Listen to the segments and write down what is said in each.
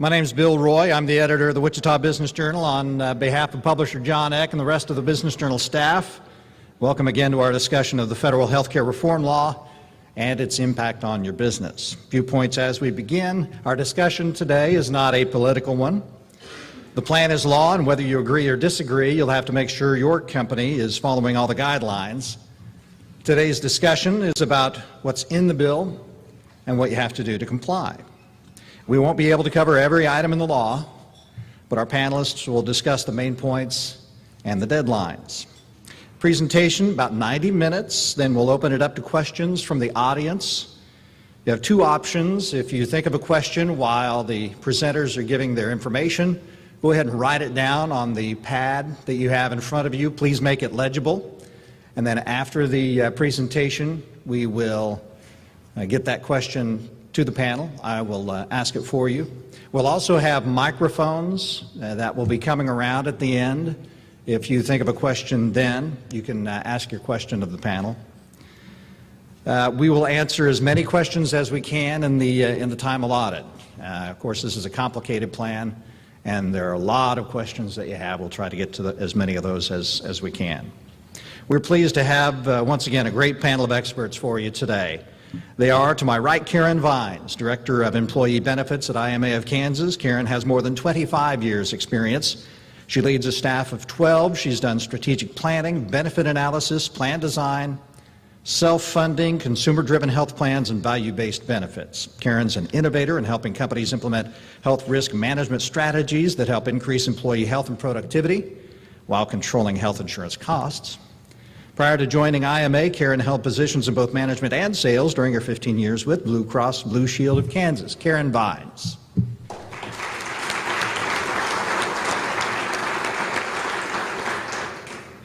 My name is Bill Roy. I'm the editor of the Wichita Business Journal. On behalf of publisher John Eck and the rest of the Business Journal staff, welcome again to our discussion of the federal health care reform law and its impact on your business. A few points as we begin. Our discussion today is not a political one. The plan is law, and whether you agree or disagree, you'll have to make sure your company is following all the guidelines. Today's discussion is about what's in the bill and what you have to do to comply. We won't be able to cover every item in the law, but our panelists will discuss the main points and the deadlines. Presentation, about 90 minutes, then we'll open it up to questions from the audience. You have two options. If you think of a question while the presenters are giving their information, go ahead and write it down on the pad that you have in front of you. Please make it legible. And then after the presentation, we will get that question to the panel. I will ask it for you. We'll also have microphones that will be coming around at the end. If you think of a question then, you can ask your question of the panel. We will answer as many questions as we can in the time allotted. Of course, this is a complicated plan, and there are a lot of questions that you have. We'll try to get to as many of those as we can. We're pleased to have, once again, a great panel of experts for you today. They are, to my right, Karen Vines, Director of Employee Benefits at IMA of Kansas. Karen has more than 25 years' experience. She leads a staff of 12. She's done strategic planning, benefit analysis, plan design, self-funding, consumer-driven health plans, and value-based benefits. Karen's an innovator in helping companies implement health risk management strategies that help increase employee health and productivity while controlling health insurance costs. Prior to joining IMA, Karen held positions in both management and sales during her 15 years with Blue Cross Blue Shield of Kansas. Karen Vines.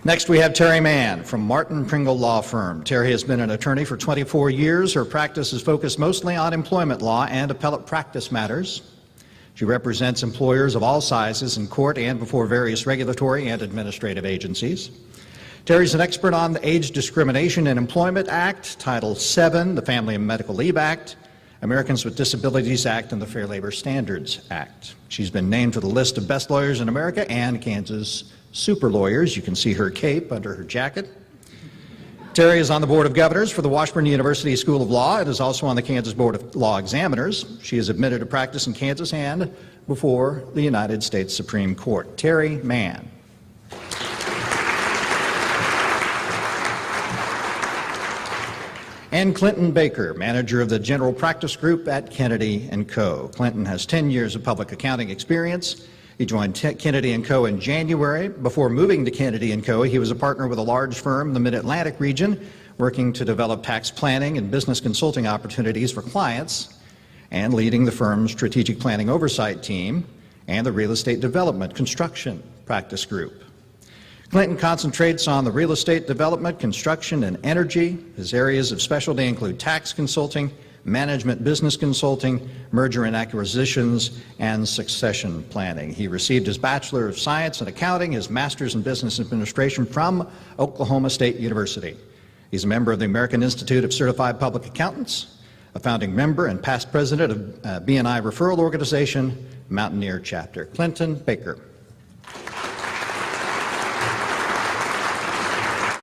Next, we have Terry Mann from Martin Pringle Law Firm. Terry has been an attorney for 24 years. Her practice is focused mostly on employment law and appellate practice matters. She represents employers of all sizes in court and before various regulatory and administrative agencies. Terry's an expert on the Age Discrimination in Employment Act, Title VII, the Family and Medical Leave Act, Americans with Disabilities Act, and the Fair Labor Standards Act. She's been named to the list of best lawyers in America and Kansas super lawyers. You can see her cape under her jacket. Terry is on the Board of Governors for the Washburn University School of Law and is also on the Kansas Board of Law Examiners. She is admitted to practice in Kansas and before the United States Supreme Court. Terry Mann. And Clinton Baker, manager of the General Practice Group at Kennedy Coe. Clinton has 10 years of public accounting experience. He joined Kennedy Coe in January. Before moving to Kennedy Coe, he was a partner with a large firm in the Mid-Atlantic region, working to develop tax planning and business consulting opportunities for clients, and leading the firm's strategic planning oversight team and the real estate development construction practice group. Clinton concentrates on the real estate development, construction, and energy. His areas of specialty include tax consulting, management business consulting, merger and acquisitions, and succession planning. He received his Bachelor of Science in Accounting, his Master's in Business Administration from Oklahoma State University. He's a member of the American Institute of Certified Public Accountants, a founding member and past president of BNI Referral Organization, Mountaineer Chapter. Clinton Baker.